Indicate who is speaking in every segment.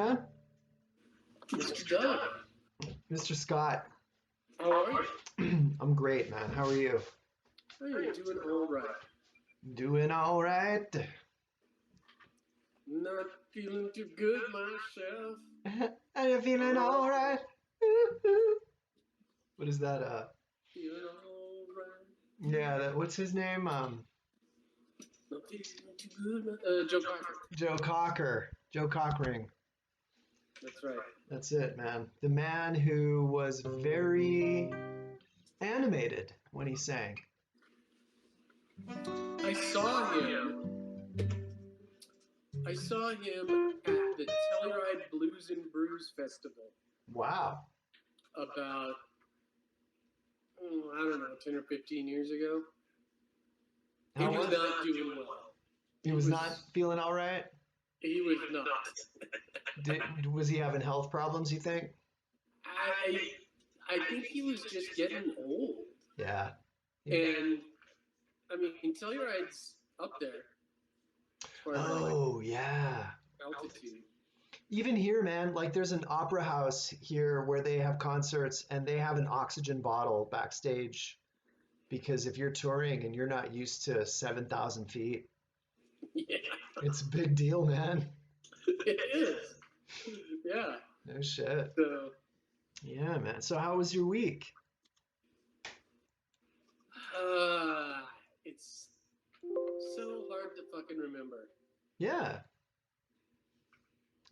Speaker 1: man?
Speaker 2: Mr. Doug.
Speaker 1: Mr. Scott.
Speaker 2: How are you?
Speaker 1: I'm great, man. How are you?
Speaker 2: I am doing all right.
Speaker 1: Doing all right.
Speaker 2: Not feeling too good myself.
Speaker 1: Are you feeling all right? What is that?
Speaker 2: Feeling all right.
Speaker 1: Yeah, what's his name?
Speaker 2: Not feeling too good. Joe Cocker.
Speaker 1: Joe Cocker. Joe Cockring.
Speaker 2: That's right.
Speaker 1: That's it, man. The man who was very animated when he sang.
Speaker 2: I saw him at the Telluride Blues and Brews Festival
Speaker 1: Wow.
Speaker 2: about, I don't know, 10 or 15 years ago. He was not doing well.
Speaker 1: He was not feeling all right?
Speaker 2: He was not.
Speaker 1: Was he having health problems, you think?
Speaker 2: I think he was just getting old.
Speaker 1: Yeah.
Speaker 2: And, I mean, Telluride's up there.
Speaker 1: Oh, yeah.
Speaker 2: Altitude.
Speaker 1: Even here, man, like there's an opera house here where they have concerts and they have an oxygen bottle backstage because if you're touring and you're not used to 7,000 feet,
Speaker 2: Yeah.
Speaker 1: it's a big deal, man.
Speaker 2: It is. Yeah.
Speaker 1: No shit.
Speaker 2: So,
Speaker 1: yeah, man. So how was your week?
Speaker 2: it's so hard to fucking remember.
Speaker 1: Yeah.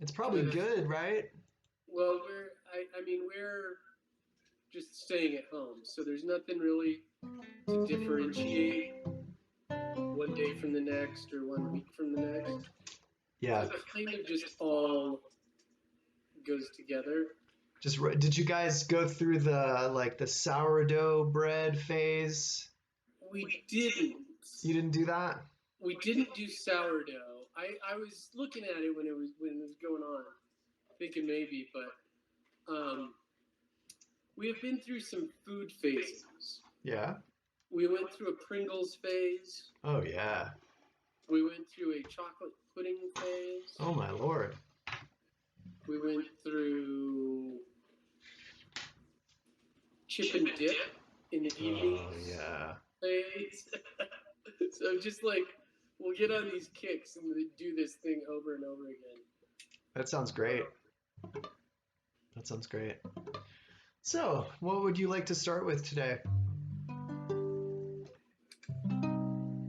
Speaker 1: It's probably good, right?
Speaker 2: Well, we're just staying at home, so there's nothing really to differentiate one day from the next or 1 week from the next.
Speaker 1: Yeah.
Speaker 2: So it kind of just all goes together.
Speaker 1: Did you guys go through the sourdough bread phase?
Speaker 2: We didn't.
Speaker 1: You didn't do that?
Speaker 2: We didn't do sourdough. I was looking at it when it was going on, thinking maybe, but we have been through some food phases.
Speaker 1: Yeah.
Speaker 2: We went through a Pringles phase.
Speaker 1: Oh yeah.
Speaker 2: We went through a chocolate pudding phase.
Speaker 1: Oh my lord.
Speaker 2: We went through chip and dip in the evening phase. So just like we'll get on these kicks and do this thing over and over again.
Speaker 1: That sounds great. That sounds great. So, what would you like to start with today?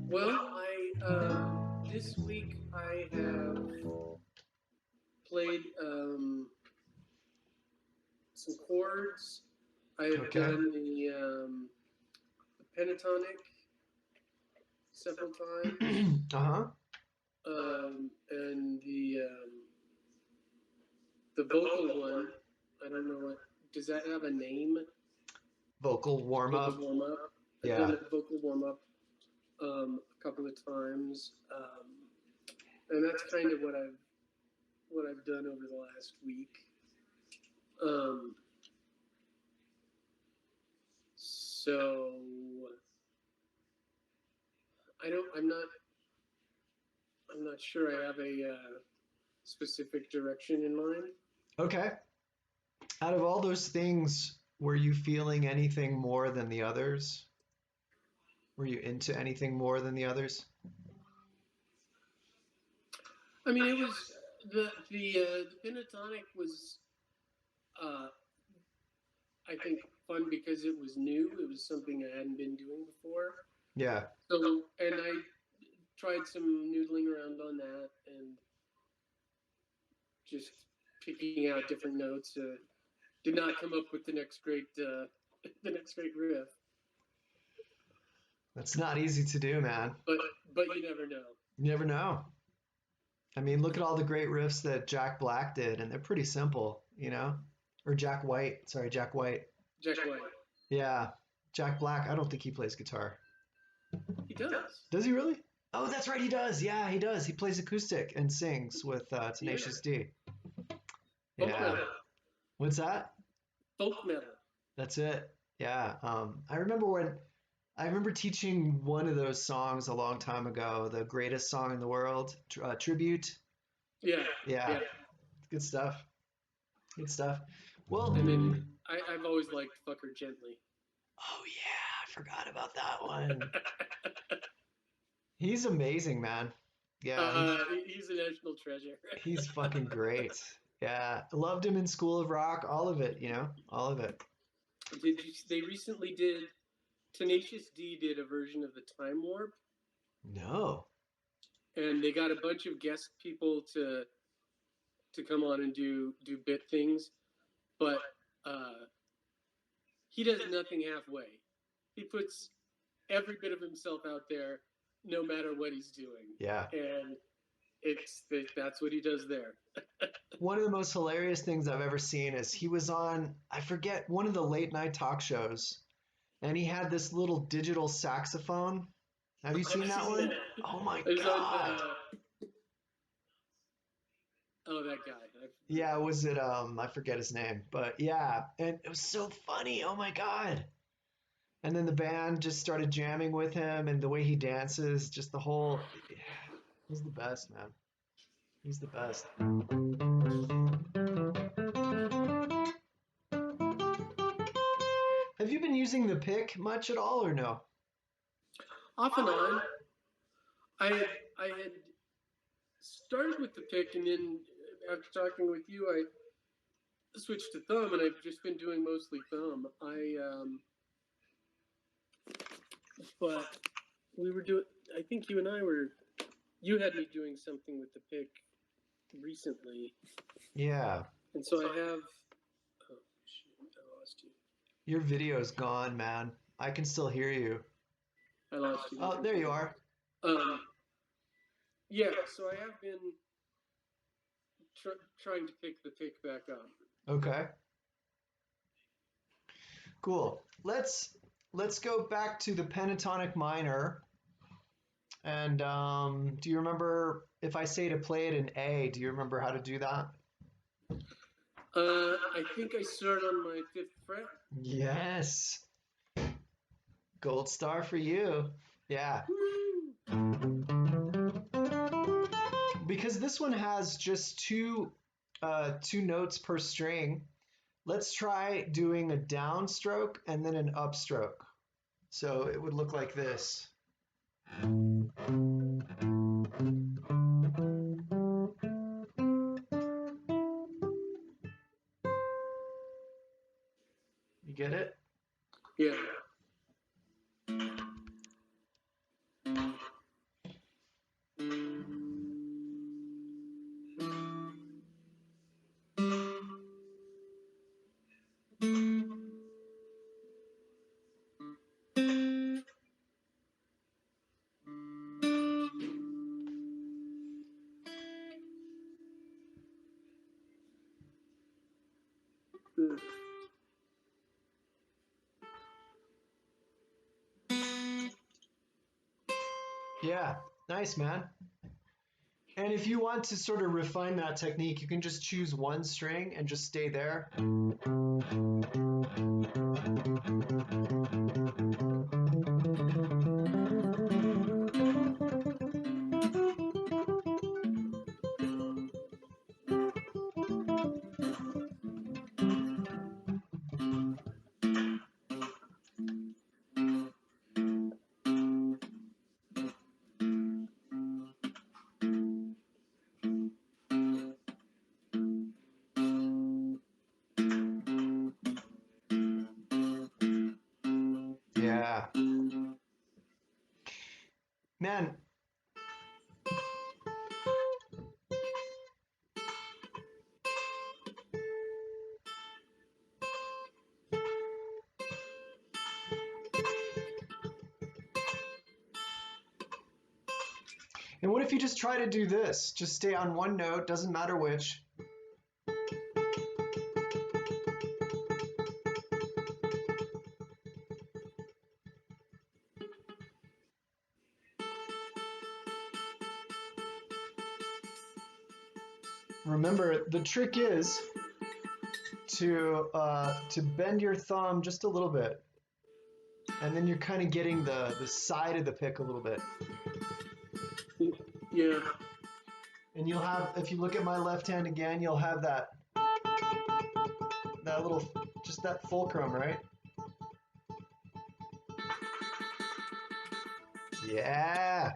Speaker 2: Well, this week I have played some chords. I have done the Pentatonic several times. And the vocal one, I don't know what, does that have a name?
Speaker 1: Vocal warm-up.
Speaker 2: Vocal warm-up. I've
Speaker 1: Yeah.
Speaker 2: done a vocal warm-up a couple of times. And that's kind of what I've done over the last week. So I'm not sure I have a specific direction in mind.
Speaker 1: Okay. Out of all those things, were you feeling anything more than the others? Were you into anything more than the others?
Speaker 2: I mean, it was the Pentatonic was, I think, fun because it was new. It was something I hadn't been doing before.
Speaker 1: Yeah.
Speaker 2: So, and I tried some noodling around on that and just picking out different notes. Did not come up with the next great riff.
Speaker 1: That's not easy to do, man.
Speaker 2: But you never know.
Speaker 1: You never know. I mean, look at all the great riffs that Jack Black did, and they're pretty simple, you know? Or Jack White. Sorry, Jack White.
Speaker 2: Jack White.
Speaker 1: Yeah. Jack Black, I don't think he plays guitar.
Speaker 2: He does.
Speaker 1: Does he really? Oh, that's right, he does. Yeah, he does. He plays acoustic and sings with Tenacious D.
Speaker 2: Folk metal.
Speaker 1: What's that?
Speaker 2: Folk metal.
Speaker 1: That's it. Yeah. I remember teaching one of those songs a long time ago, the greatest song in the world, Tribute.
Speaker 2: Yeah.
Speaker 1: Yeah. Good stuff. Good stuff. Well,
Speaker 2: And then I've always liked Fuck Her Gently.
Speaker 1: oh yeah, I forgot about that one. He's amazing, man. Yeah,
Speaker 2: He's a national treasure.
Speaker 1: he's fucking great. Yeah, loved him in School of Rock, all of it, all of it.
Speaker 2: They recently did, Tenacious D did a version of the Time Warp,
Speaker 1: No.
Speaker 2: and they got a bunch of guest people to come on and do bit things, but he does nothing halfway. He puts every bit of himself out there, no matter what he's doing.
Speaker 1: Yeah.
Speaker 2: And that's what he does there.
Speaker 1: One of the most hilarious things I've ever seen is he was on, I forget, one of the late night talk shows, and he had this little digital saxophone. Have you seen that one? Oh my God.
Speaker 2: That guy.
Speaker 1: Yeah, was it I forget his name, but yeah, and it was so funny. Oh my God. And then the band just started jamming with him, and the way he dances, just the whole, he's the best, man. He's the best. Have you been using the pick much at all or no?
Speaker 2: Off and on. I had started with the pick, and then after talking with you, I switched to thumb, and I've just been doing mostly thumb. But we were doing, I think you had me doing something with the pick recently.
Speaker 1: Yeah.
Speaker 2: And so I have, oh shoot, I lost you.
Speaker 1: Your video's gone, man. I can still hear you.
Speaker 2: I lost you.
Speaker 1: Oh, there you are.
Speaker 2: Yeah, so I have been trying to pick the pick back up.
Speaker 1: Okay. Cool. Let's go back to the pentatonic minor. And do you remember if I say to play it in A, do you remember how to do that?
Speaker 2: I think I start on my 5th fret.
Speaker 1: Yes. Gold star for you. Yeah. Because this one has just two notes per string. Let's try doing a downstroke and then an upstroke. So it would look like this. You get it?
Speaker 2: Yeah.
Speaker 1: Yeah, nice, man. And if you want to sort of refine that technique, you can just choose one string and just stay there. Yeah. Man. And what if you just try to do this? Just stay on one note, doesn't matter which. Remember, the trick is to bend your thumb just a little bit. And then you're kind of getting the side of the pick a little bit.
Speaker 2: Yeah.
Speaker 1: And you'll have, if you look at my left hand again, you'll have that little, just that fulcrum, right? Yeah.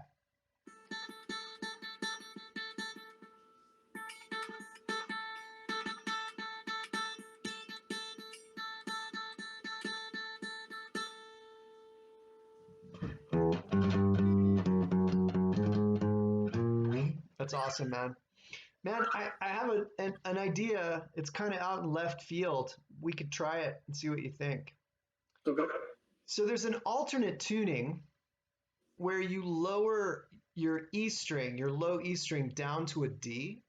Speaker 1: That's awesome, man. Man, I have an idea. It's kind of out in left field. We could try it and see what you think.
Speaker 2: Okay.
Speaker 1: So there's an alternate tuning where you lower your E string, your low E string, down to a D.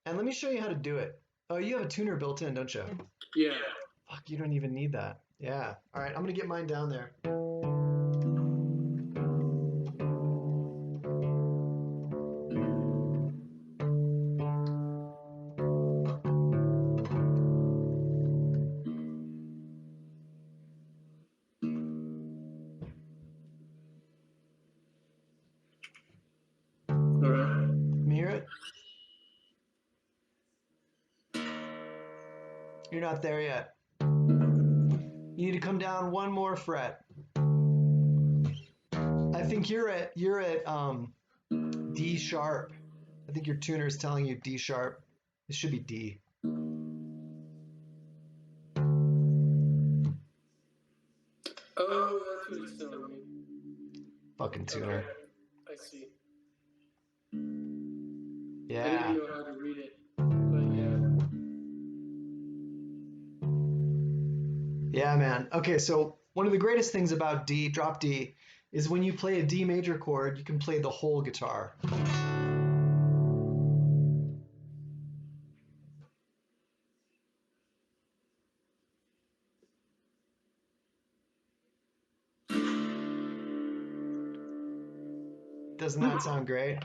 Speaker 1: And let me show you how to do it. Oh, you have a tuner built in, don't you?
Speaker 2: Yeah.
Speaker 1: Fuck, you don't even need that. Yeah. All right, I'm going to get mine down there.
Speaker 2: All right.
Speaker 1: Can you hear it? You're not there yet. You need to come down one more fret. I think you're at D sharp. I think your tuner is telling you D sharp. It should be D.
Speaker 2: Oh, that's what he's telling me.
Speaker 1: Fucking tuner.
Speaker 2: Okay. I see.
Speaker 1: Yeah.
Speaker 2: I didn't know how to read it, but yeah.
Speaker 1: Yeah, man. Okay, so one of the greatest things about D, drop D, is when you play a D major chord, you can play the whole guitar. Doesn't that sound great?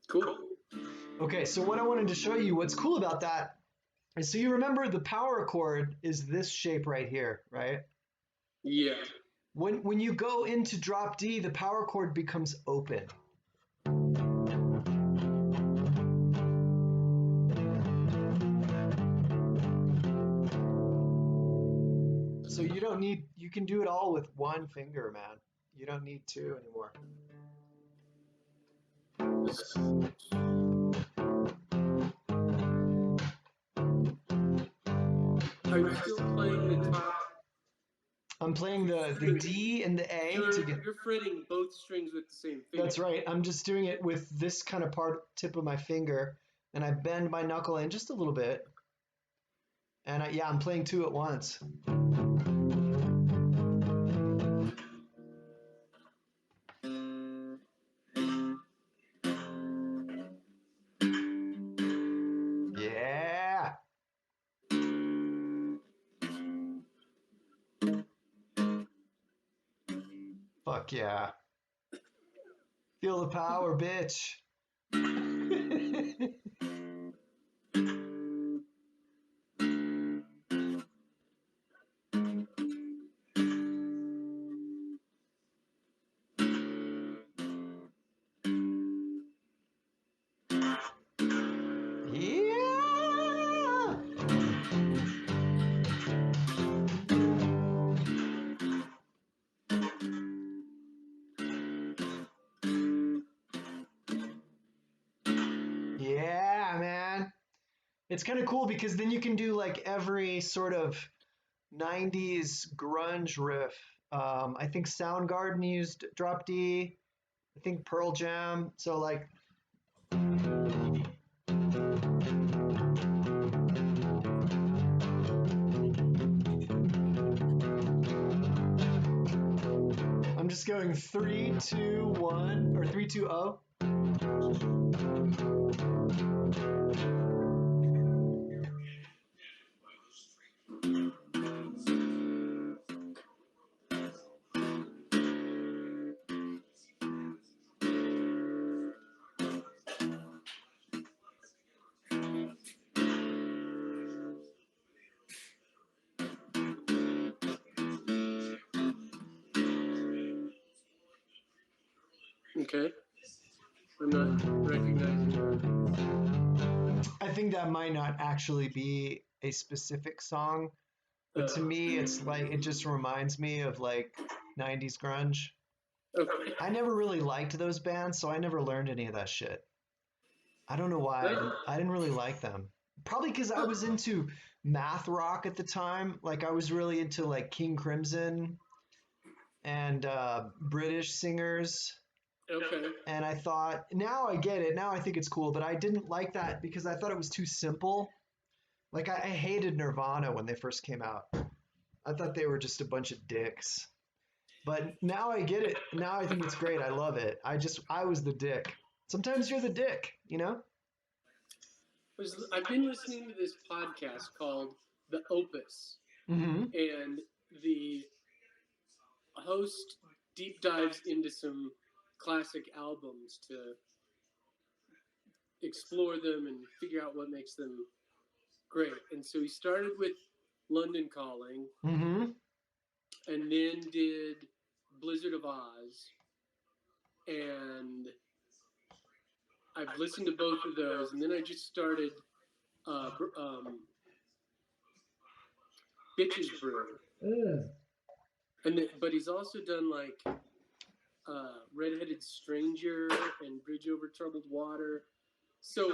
Speaker 2: Cool.
Speaker 1: Okay, so what I wanted to show you, what's cool about that is, so you remember the power chord is this shape right here, right?
Speaker 2: Yeah.
Speaker 1: When you go into drop D, the power chord becomes open. So you don't need, you can do it all with one finger, man. You don't need two anymore.
Speaker 2: Are you still playing the top?
Speaker 1: I'm playing the D and the A to get.
Speaker 2: You're fretting both strings with the same finger.
Speaker 1: That's right. I'm just doing it with this kind of tip of my finger, and I bend my knuckle in just a little bit. And yeah, I'm playing two at once. Yeah. Fuck yeah. Feel the power, bitch. Yeah. Yeah, man. It's kind of cool because then you can do like every sort of 90s grunge riff. I think Soundgarden used drop D. I think Pearl Jam. So like I'm just going 3, 2, 1 or 3, 2, 0.
Speaker 2: Okay. I'm not recognizing that.
Speaker 1: I think that might not actually be a specific song, but to me, it's like it just reminds me of like 90s grunge.
Speaker 2: Okay.
Speaker 1: I never really liked those bands, so I never learned any of that shit. I don't know why. I didn't really like them. Probably because I was into math rock at the time. Like I was really into like King Crimson and British singers.
Speaker 2: Okay.
Speaker 1: And I thought, now I get it. Now I think it's cool. But I didn't like that because I thought it was too simple. Like I hated Nirvana when they first came out. I thought they were just a bunch of dicks. But now I get it. Now I think it's great. I love it. I was the dick. Sometimes you're the dick, you know?
Speaker 2: I've been listening to this podcast called The Opus,
Speaker 1: Mm-hmm.
Speaker 2: and the host deep dives into some classic albums to explore them and figure out what makes them great. And so he started with London Calling,
Speaker 1: Mm-hmm.
Speaker 2: and then did Blizzard of Oz, and I've listened to both of those, and then I just started Bitches Brew. But he's also done like Redheaded Stranger and Bridge Over Troubled Water. So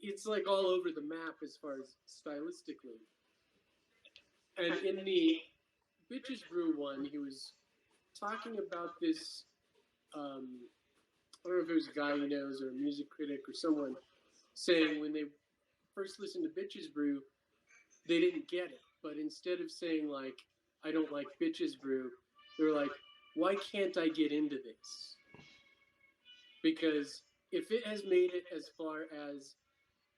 Speaker 2: it's like all over the map as far as stylistically. And in the Bitches Brew one, he was talking about this. I don't know if it was a guy he knows or a music critic or someone saying when they first listened to Bitches Brew, they didn't get it. But instead of saying like, I don't like Bitches Brew, they were like, why can't I get into this? Because if it has made it as far as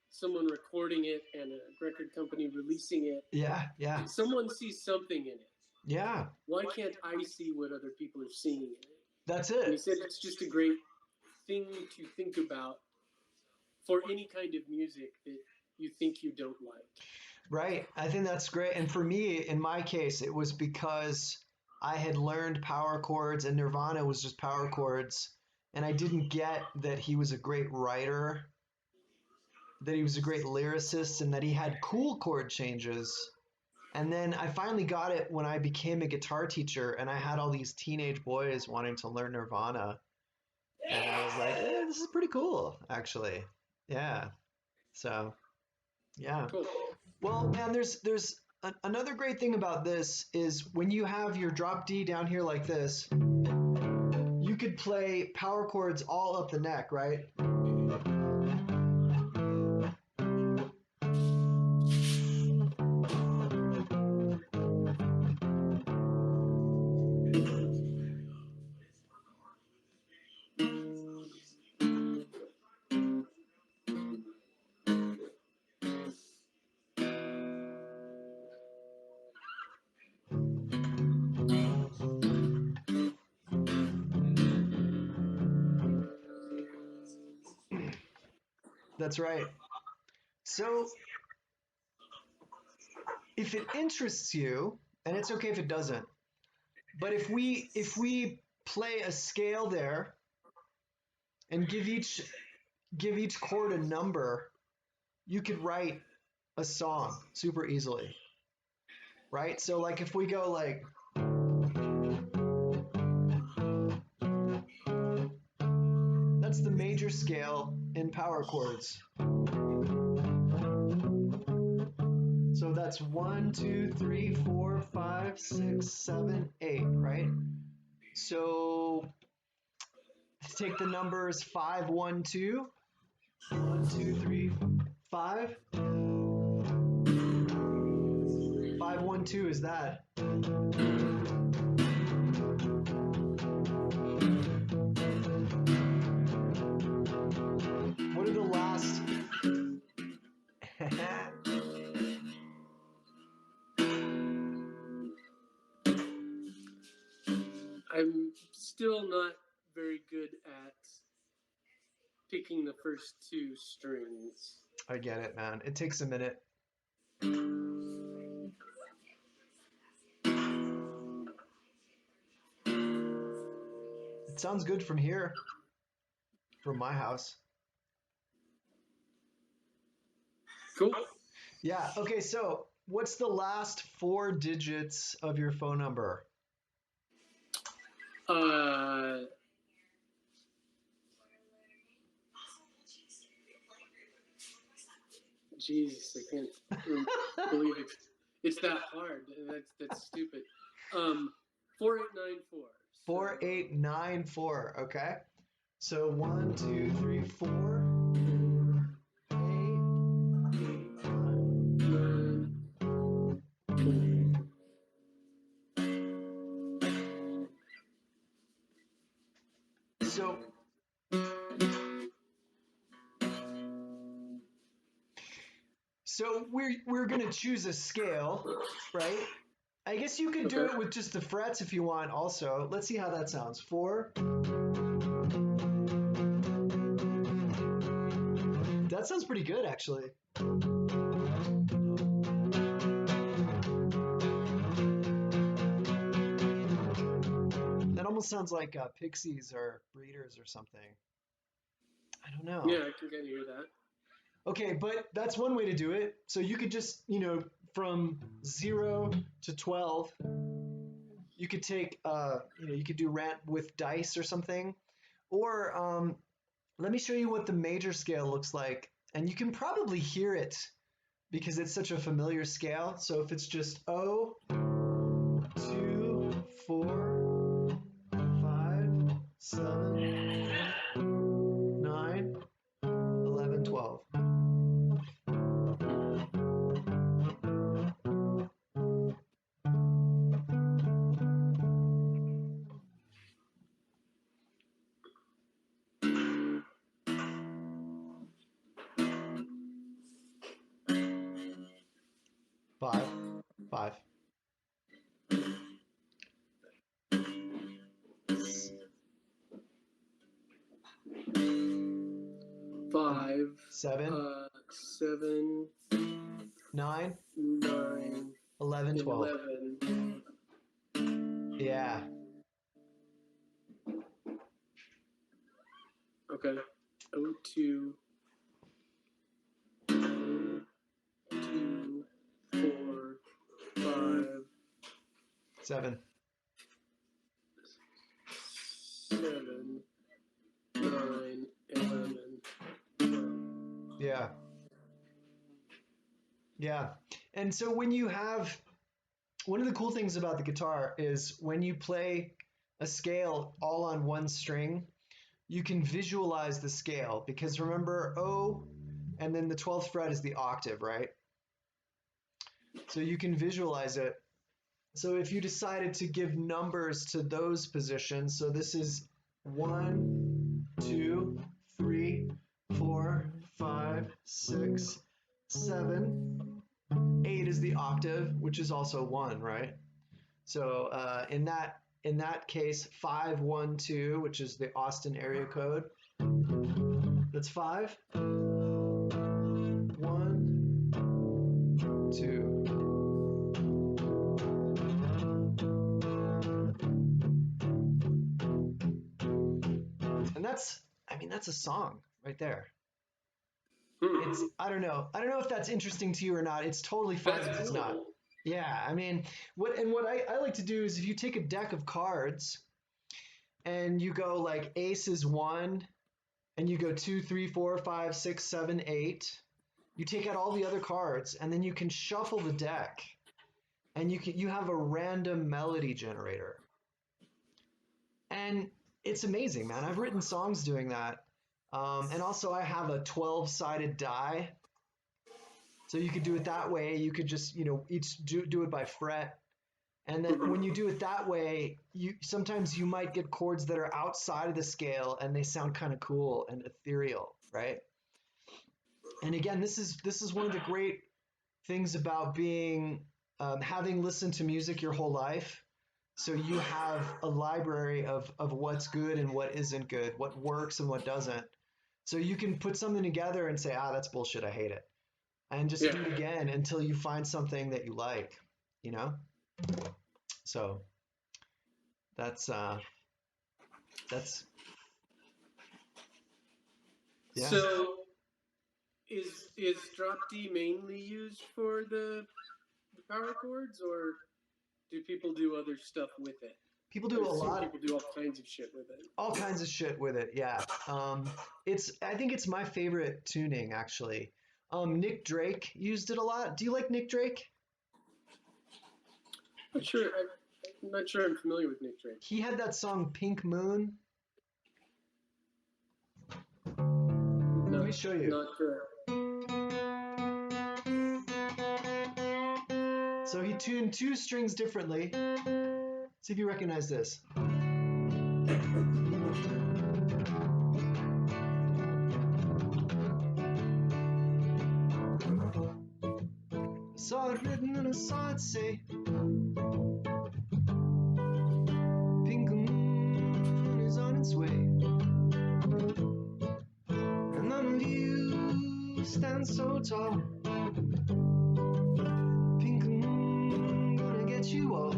Speaker 2: someone recording it and a record company releasing it,
Speaker 1: Yeah.
Speaker 2: someone sees something in it.
Speaker 1: Yeah.
Speaker 2: Why can't I see what other people are seeing in it?
Speaker 1: That's
Speaker 2: And he
Speaker 1: it.
Speaker 2: said it's just a great thing to think about for any kind of music that you think you don't like.
Speaker 1: Right. I think that's great. And for me, in my case, it was because I had learned power chords and Nirvana was just power chords. And I didn't get that he was a great writer, that he was a great lyricist, and that he had cool chord changes. And then I finally got it when I became a guitar teacher and I had all these teenage boys wanting to learn Nirvana. And I was like, this is pretty cool, actually. Yeah. So, yeah.
Speaker 2: Cool.
Speaker 1: Well, man, there's another great thing about this is when you have your drop D down here like this, you could play power chords all up the neck, right? That's right. So if it interests you, and it's okay if it doesn't, but if we play a scale there and give each chord a number, you could write a song super easily. Right? So like if we go like that's the major scale in power chords. So that's 1, 2, 3, 4, 5, 6, 7, 8, right? So take the numbers 5, 1, 2, 1, 2, 3, 5. 5, 1, 2 is that. What are the last?
Speaker 2: I'm still not very good at picking the first two strings.
Speaker 1: I get it, man. It takes a minute. It sounds good from here. from my house.
Speaker 2: Cool.
Speaker 1: Yeah. Okay. So what's the last 4 digits of your phone number?
Speaker 2: Jesus, I can't believe it's that hard. That's stupid. 4894.
Speaker 1: 4894. Okay. So 1, 2, 3, 4, 8, 9. So we're gonna choose a scale, right? I guess you could do it with just the frets if you want. Also, let's see how that sounds. 4. That sounds pretty good, actually. That almost sounds like Pixies or Breeders or something. I don't know.
Speaker 2: Yeah, I can kind of hear that.
Speaker 1: Okay, but that's one way to do it. So you could just, from 0 to 12, you could take, you could do rant with dice or something. Or let me show you what the major scale looks like. And you can probably hear it because it's such a familiar scale. So if it's just O, 2, 4, 5, 7, 9, 11, 12. Five, 5.
Speaker 2: 5,
Speaker 1: 7,
Speaker 2: 7,
Speaker 1: 9,
Speaker 2: 9,
Speaker 1: 11, 12.
Speaker 2: 11.
Speaker 1: Yeah.
Speaker 2: Okay. 02, 2, 4, 5,
Speaker 1: 7.
Speaker 2: 7, 9, 11. 12.
Speaker 1: Yeah. Yeah. And so when you have, one of the cool things about the guitar is when you play a scale all on one string, you can visualize the scale because remember O and then the 12th fret is the octave, right? So you can visualize it. So if you decided to give numbers to those positions, so this is 1, 2, 3, 4, 5, 6, 7, 8 is the octave, which is also 1, right? So in that case, 5, 1, 2, which is the Austin area code, that's 5, 1, 2. And that's a song right there. It's I don't know if that's interesting to you or not. It's totally fine if it's not. Yeah, I mean, what I like to do is if you take a deck of cards and you go like ace is 1 and you go 2, 3, 4, 5, 6, 7, 8, you take out all the other cards and then you can shuffle the deck and you have a random melody generator. And it's amazing, man. I've written songs doing that. And also I have a 12-sided die. So you could do it that way. You could just, each do it by fret. And then when you do it that way, sometimes you might get chords that are outside of the scale and they sound kind of cool and ethereal, right? And again, this is one of the great things about being having listened to music your whole life. So you have a library of what's good and what isn't good, what works and what doesn't. So you can put something together and say, that's bullshit, I hate it. And just do it again until you find something that you like, So that's Yeah.
Speaker 2: So is drop D mainly used for the power chords, or do people do other stuff with it?
Speaker 1: People do a lot.
Speaker 2: People do all kinds of shit with it.
Speaker 1: All kinds of shit with it. Yeah. I think it's my favorite tuning actually. Nick Drake used it a lot. Do you like Nick Drake?
Speaker 2: I'm not sure I'm familiar with Nick Drake.
Speaker 1: He had that song Pink Moon.
Speaker 2: No,
Speaker 1: Let me show you.
Speaker 2: Not sure.
Speaker 1: So he tuned two strings differently. See if you recognize this. I saw it written and I saw it say, Pink moon is on its way. And none of you stand so tall. Pink moon gonna get you all.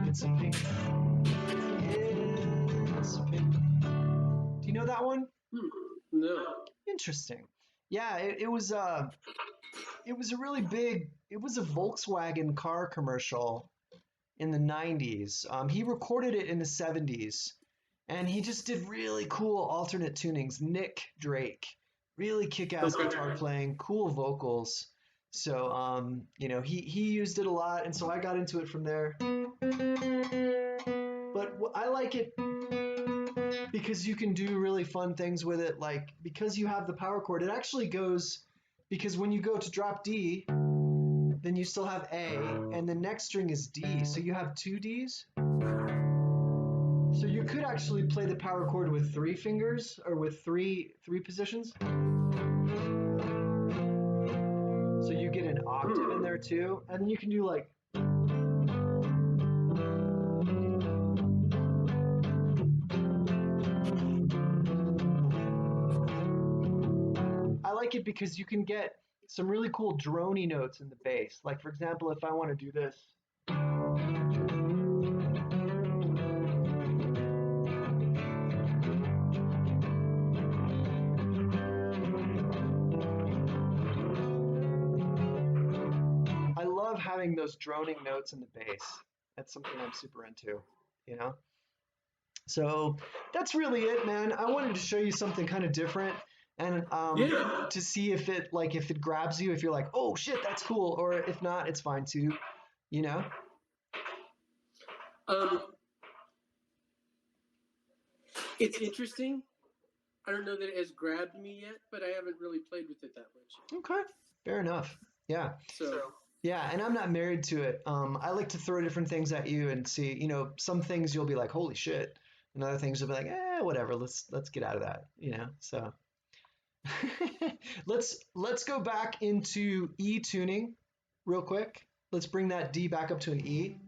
Speaker 1: It's a pink. It's a pink. Do you know that one?
Speaker 2: No.
Speaker 1: Interesting. Yeah, it was a really big. It was a Volkswagen car commercial in the 90s. He recorded it in the 70s, and he just did really cool alternate tunings. Nick Drake, really kick-ass guitar playing, cool vocals. So he used it a lot, and so I got into it from there. But I like it because you can do really fun things with it. Like, because you have the power chord, it actually goes, because when you go to drop D, then you still have A, and the next string is D, so you have two Ds. So you could actually play the power chord with 3 fingers, or with three positions. So you get an octave in there too, and then you can do like. I like it because you can get some really cool drony notes in the bass. Like, for example, if I want to do this. I love having those droning notes in the bass. That's something I'm super into, you know? So that's really it, man. I wanted to show you something kind of different, and to see if it grabs you, if you're like, oh shit, that's cool, or if not, it's fine too, you know?
Speaker 2: It's interesting. I don't know that it has grabbed me yet, but I haven't really played with it that much.
Speaker 1: Okay, fair enough. Yeah.
Speaker 2: So.
Speaker 1: Yeah, and I'm not married to it. I like to throw different things at you and see, some things you'll be like, holy shit, and other things you'll be like, whatever, let's get out of that, So let's go back into E tuning real quick. Let's bring that D back up to an E.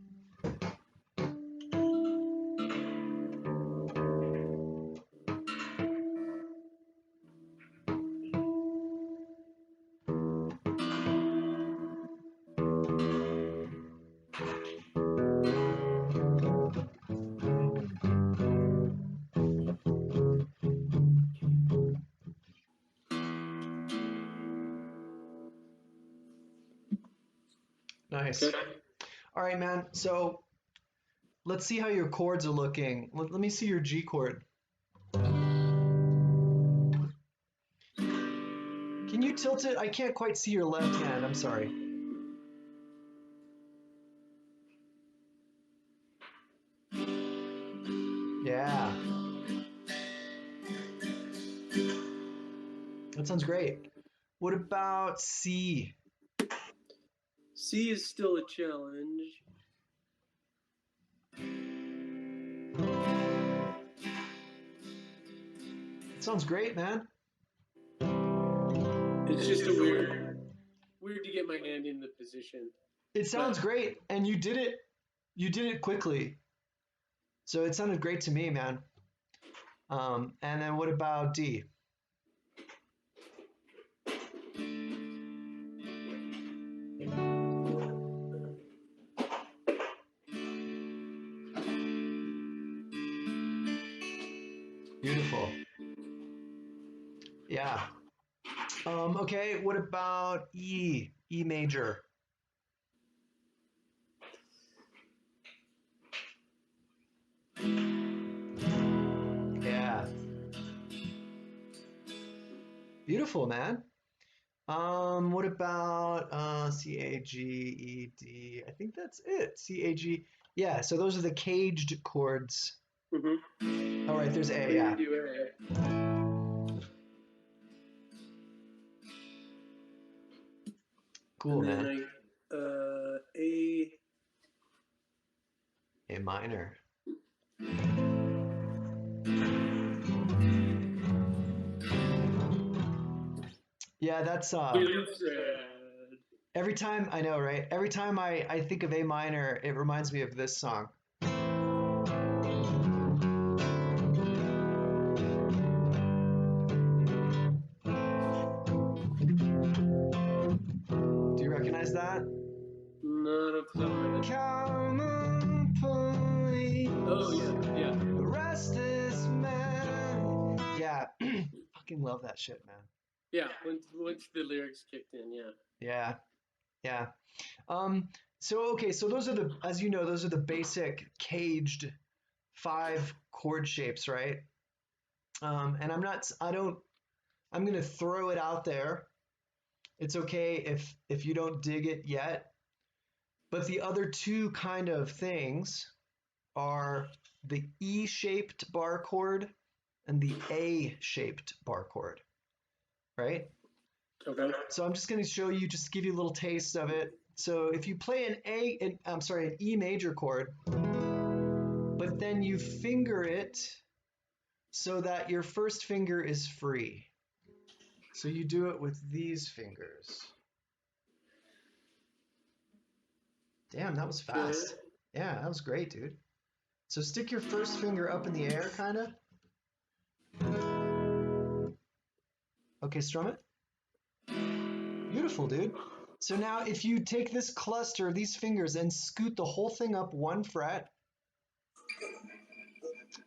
Speaker 1: Nice. Okay. All right, man. So let's see how your chords are looking. Let me see your G chord. Can you tilt it? I can't quite see your left hand. I'm sorry. Yeah. That sounds great. What about C?
Speaker 2: C is still a challenge.
Speaker 1: It sounds great, man.
Speaker 2: It's just a weird to get my hand in the position.
Speaker 1: It sounds great, and you did it quickly. So it sounded great to me, man. And then what about D? Beautiful. Yeah. Okay, what about E? E major. Yeah. Beautiful, man. What about C, A, G, E, D? I think that's it. C, A, G. Yeah, so those are the caged chords.
Speaker 2: Mm-hmm.
Speaker 1: All right, there's A,
Speaker 2: We
Speaker 1: yeah.
Speaker 2: do A.
Speaker 1: Cool,
Speaker 2: And
Speaker 1: man.
Speaker 2: then A.
Speaker 1: A minor. Yeah, that's every time I know, right? Every time I think of A minor, it reminds me of this song. Do you recognize that?
Speaker 2: Not off the top of my head.
Speaker 1: Come on, please.
Speaker 2: Oh yeah.
Speaker 1: Restless man. Yeah, fucking love that shit, man.
Speaker 2: Yeah, once the lyrics kicked in, yeah.
Speaker 1: Yeah, yeah. So okay, so those are the, as you know, those are the basic caged 5 chord shapes, right? And I'm gonna throw it out there. It's okay if you don't dig it yet. But the other two kind of things are the E-shaped bar chord and the A-shaped bar chord, right?
Speaker 2: Okay.
Speaker 1: So I'm just going to show you, just to give you a little taste of it. So if you play an E major chord, but then you finger it so that your first finger is free. So you do it with these fingers. Damn, that was fast. Yeah, that was great, dude. So stick your first finger up in the air, kind of. Okay, strum it. Beautiful, dude. So now if you take this cluster, these fingers, and scoot the whole thing up 1 fret,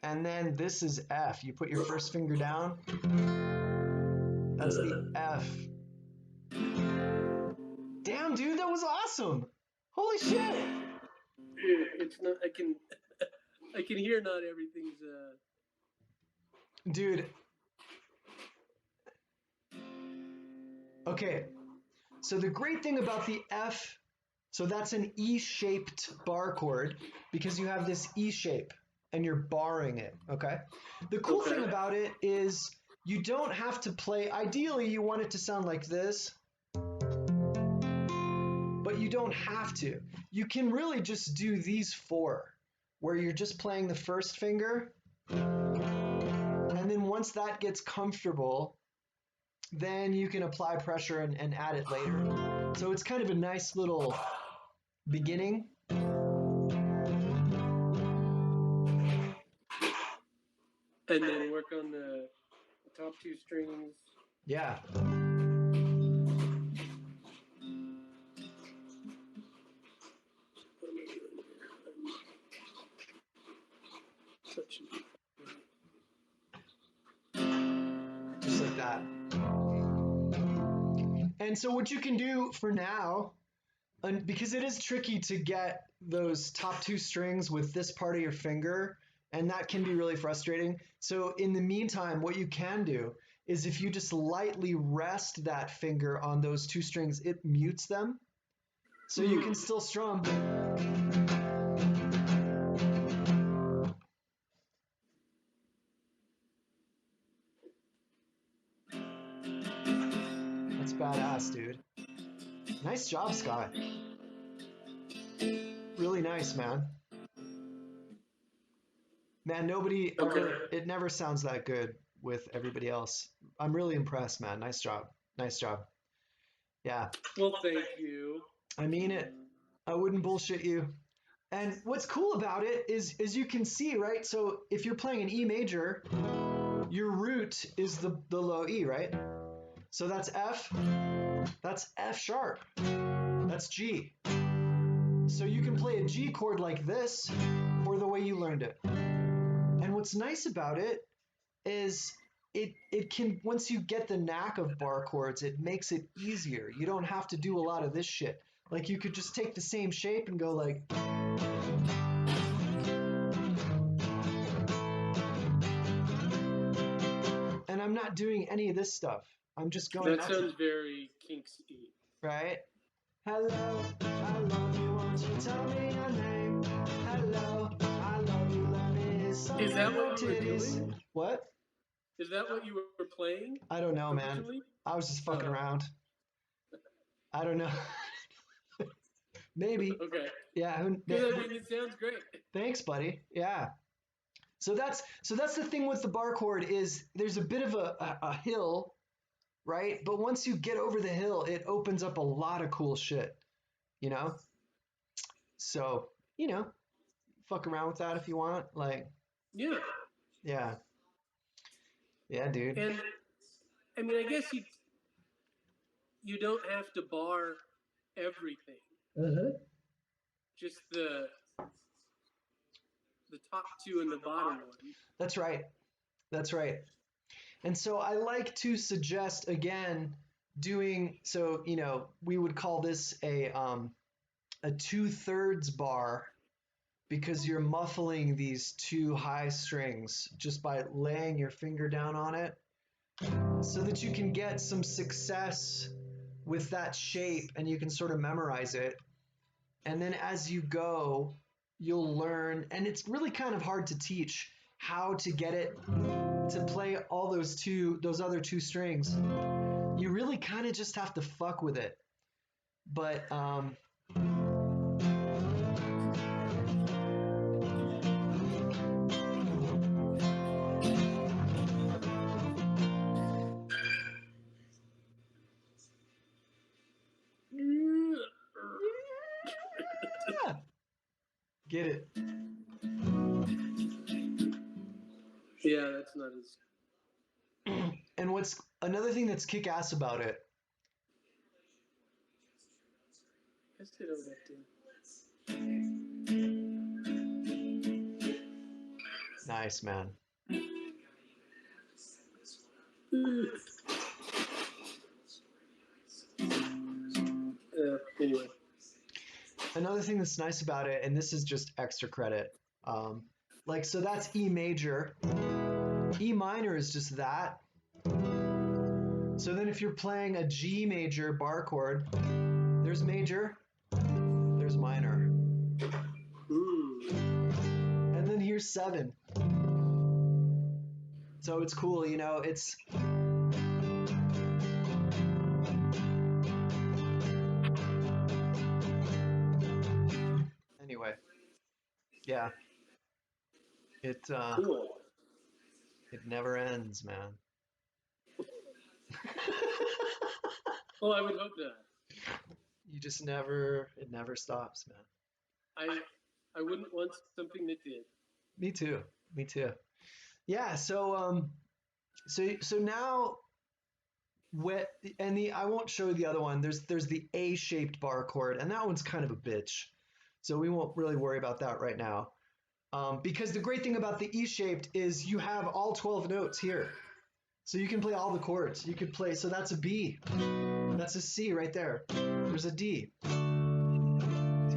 Speaker 1: and then this is F. You put your first finger down. That's the F. Damn, dude, that was awesome. Holy shit.
Speaker 2: It's not. I can hear not everything's.
Speaker 1: Dude. Okay. So the great thing about the F, so that's an E-shaped bar chord because you have this E shape and you're barring it, okay? The cool thing about it is you don't have to play, ideally you want it to sound like this, but you don't have to. You can really just do these 4, where you're just playing the first finger, and then once that gets comfortable, then you can apply pressure and add it later. So it's kind of a nice little beginning.
Speaker 2: And then work on the top 2 strings.
Speaker 1: Yeah. Just like that. And so what you can do for now, and because it is tricky to get those top 2 strings with this part of your finger, and that can be really frustrating. So in the meantime, what you can do is if you just lightly rest that finger on those 2 strings, it mutes them. So you can still strum. That's badass, dude. Nice job, Scott. Really nice, man. Man, nobody ever, it never sounds that good with everybody else. I'm really impressed, man. Nice job. Nice job. Yeah.
Speaker 2: Well, thank you.
Speaker 1: I mean it. I wouldn't bullshit you. And what's cool about it is you can see, right? So if you're playing an E major, your root is the low E, right? So that's F sharp, that's G. So you can play a G chord like this, or the way you learned it. And what's nice about it is it can, once you get the knack of bar chords, it makes it easier. You don't have to do a lot of this shit. Like you could just take the same shape and go like, and I'm not doing any of this stuff. I'm just going.
Speaker 2: That sounds very Kinksy.
Speaker 1: Right? Hello, I love you. Won't you tell me your name? Hello, I love you. Let me suck
Speaker 2: Is that
Speaker 1: your
Speaker 2: what you were
Speaker 1: titties.
Speaker 2: doing?
Speaker 1: What?
Speaker 2: Is that what you were playing?
Speaker 1: I don't know, man.
Speaker 2: Originally?
Speaker 1: I was just fucking around. I don't know. Maybe.
Speaker 2: Okay.
Speaker 1: Yeah.
Speaker 2: I mean, it sounds great.
Speaker 1: Thanks, buddy. Yeah. So that's the thing with the bar chord is there's a bit of a hill, right? But once you get over the hill, it opens up a lot of cool shit, you know? So, you know, fuck around with that if you want. Like,
Speaker 2: Yeah.
Speaker 1: yeah. Yeah, dude.
Speaker 2: And I mean, I guess you don't have to bar everything.
Speaker 1: Uh-huh.
Speaker 2: Just the top two and the bottom one.
Speaker 1: That's right. That's right. And so I like to suggest again doing, so, you know, we would call this a 2/3 bar, because you're muffling these two high strings just by laying your finger down on it, so that you can get some success with that shape and you can sort of memorize it. And then as you go, you'll learn, and it's really kind of hard to teach how to get it to play all those other two strings. You really kind of just have to fuck with it. But get it.
Speaker 2: Yeah, that's not as.
Speaker 1: And what's another thing that's kick-ass about it?
Speaker 2: I still don't have to.
Speaker 1: Nice, man.
Speaker 2: Anyway.
Speaker 1: Another thing that's nice about it, and this is just extra credit, like, so that's E major. E minor is just that. So then if you're playing a G major bar chord, there's major, there's minor. And then here's 7. So it's cool, you know, it's... Anyway, yeah.
Speaker 2: Cool.
Speaker 1: It never ends, man.
Speaker 2: Well, I would hope not.
Speaker 1: You just it never stops, man.
Speaker 2: I wouldn't want something that did.
Speaker 1: Me too. Yeah, so now I won't show you the other one. There's the A-shaped bar chord, and that one's kind of a bitch. So we won't really worry about that right now. Because the great thing about the E-shaped is you have all 12 notes here. So you can play all the chords. You could play, so that's a B. That's a C right there. There's a D. D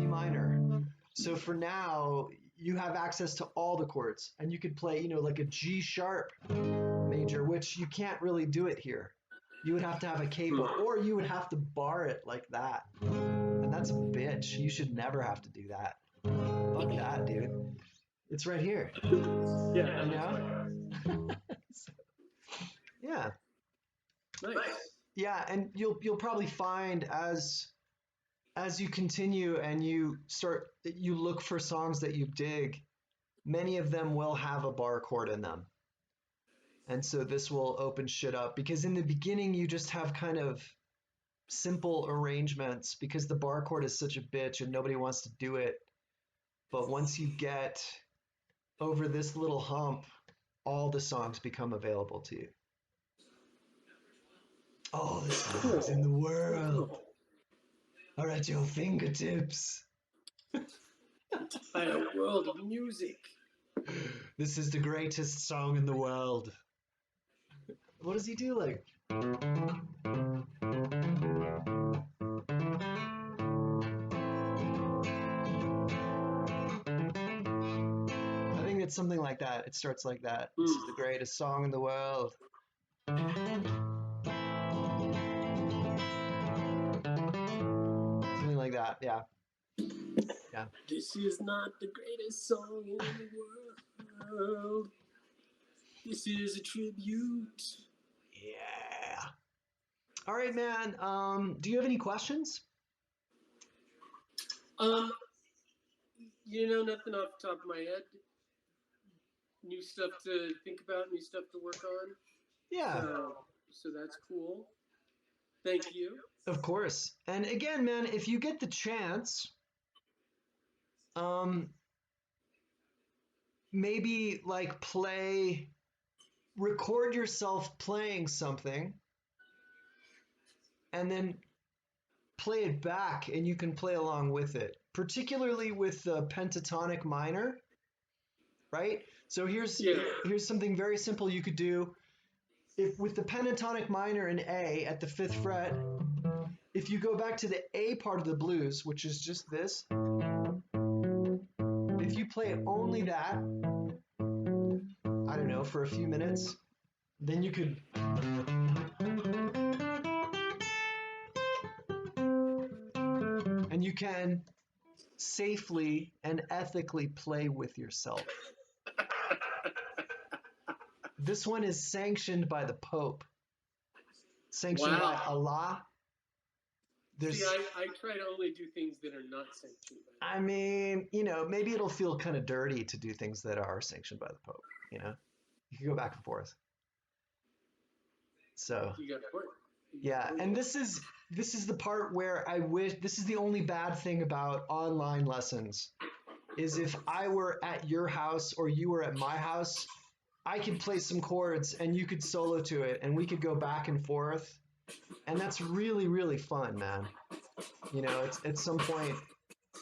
Speaker 1: minor. So for now, you have access to all the chords. And you could play, you know, like a G sharp major, which you can't really do it here. You would have to have a capo, or you would have to bar it like that. And that's a bitch. You should never have to do that. Fuck that, dude. It's right here.
Speaker 2: Yeah.
Speaker 1: You know? Yeah.
Speaker 2: Nice.
Speaker 1: Yeah, and you'll probably find as you continue and you look for songs that you dig, many of them will have a bar chord in them. And so this will open shit up, because in the beginning you just have kind of simple arrangements because the bar chord is such a bitch and nobody wants to do it. But once you get over this little hump, all the songs become available to you. All the songs in the world are at your fingertips.
Speaker 2: Entire world of music.
Speaker 1: This is the greatest song in the world. What does he do? Like, I think it's something like that. It starts like that. This is the greatest song in the world. Something like that. Yeah. Yeah.
Speaker 2: This is not the greatest song in the world. This is a tribute.
Speaker 1: Yeah. All right, man. Do you have any questions?
Speaker 2: Nothing off the top of my head. New stuff to think about, new stuff to work on.
Speaker 1: Yeah.
Speaker 2: So that's cool. Thank you.
Speaker 1: Of course. And again, man, if you get the chance, maybe like record yourself playing something and then play it back and you can play along with it, particularly with the pentatonic minor, right? So here's something very simple you could do. If with the pentatonic minor in A at the 5th fret, if you go back to the A part of the blues, which is just this, if you play only that, I don't know, for a few minutes, then you could and you can safely and ethically play with yourself. This one is sanctioned by the Pope. Sanctioned by Allah.
Speaker 2: See, I try to only do things that are not sanctioned by
Speaker 1: I mean, maybe it'll feel kind of dirty to do things that are sanctioned by the Pope, You can go back and forth. So
Speaker 2: you got a point.
Speaker 1: Yeah, and this is the part where I wish, this is the only bad thing about online lessons, is if I were at your house or you were at my house, I could play some chords and you could solo to it and we could go back and forth. And that's really, really fun, man. It's at some point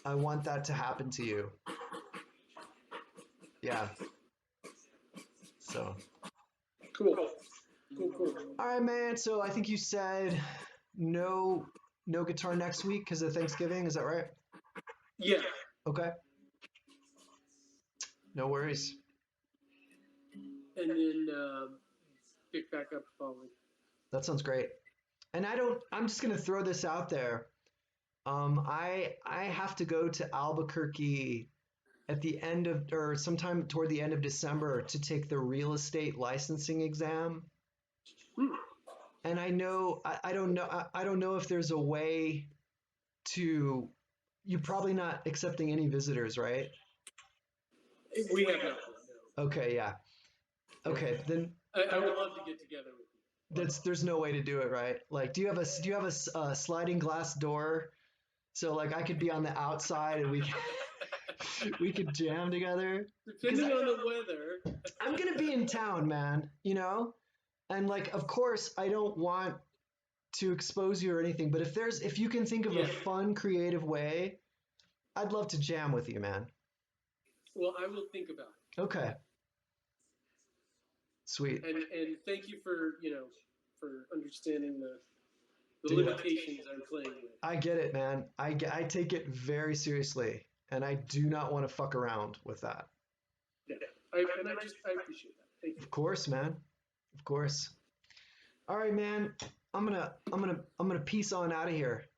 Speaker 1: I want that to happen to you. Yeah. So.
Speaker 2: Cool.
Speaker 1: All right, man. So I think you said no guitar next week because of Thanksgiving. Is that right?
Speaker 2: Yeah.
Speaker 1: Okay. No worries.
Speaker 2: And then pick back up the following.
Speaker 1: That sounds great. And I'm just going to throw this out there. I have to go to Albuquerque at the end of, or sometime toward the end of December to take the real estate licensing exam. And I don't know if there's a way to, you're probably not accepting any visitors, right?
Speaker 2: We have not. No.
Speaker 1: Okay, yeah. Okay, then
Speaker 2: I would love to get together with you.
Speaker 1: There's no way to do it, right? Like, do you have a sliding glass door, so like I could be on the outside and we could jam together?
Speaker 2: Depending on the weather.
Speaker 1: I'm gonna be in town, man. And like, of course, I don't want to expose you or anything, but if you can think of a fun, creative way, I'd love to jam with you, man.
Speaker 2: Well, I will think about it.
Speaker 1: Okay. Sweet.
Speaker 2: And thank you for understanding the limitations I'm playing with.
Speaker 1: I get it, man. I take it very seriously, and I do not want to fuck around with that.
Speaker 2: Yeah, I appreciate that. Thank you.
Speaker 1: Of course, man. Of course. All right, man. I'm gonna peace on out of here.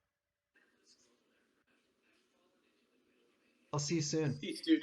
Speaker 1: I'll see you soon.
Speaker 2: Peace, dude.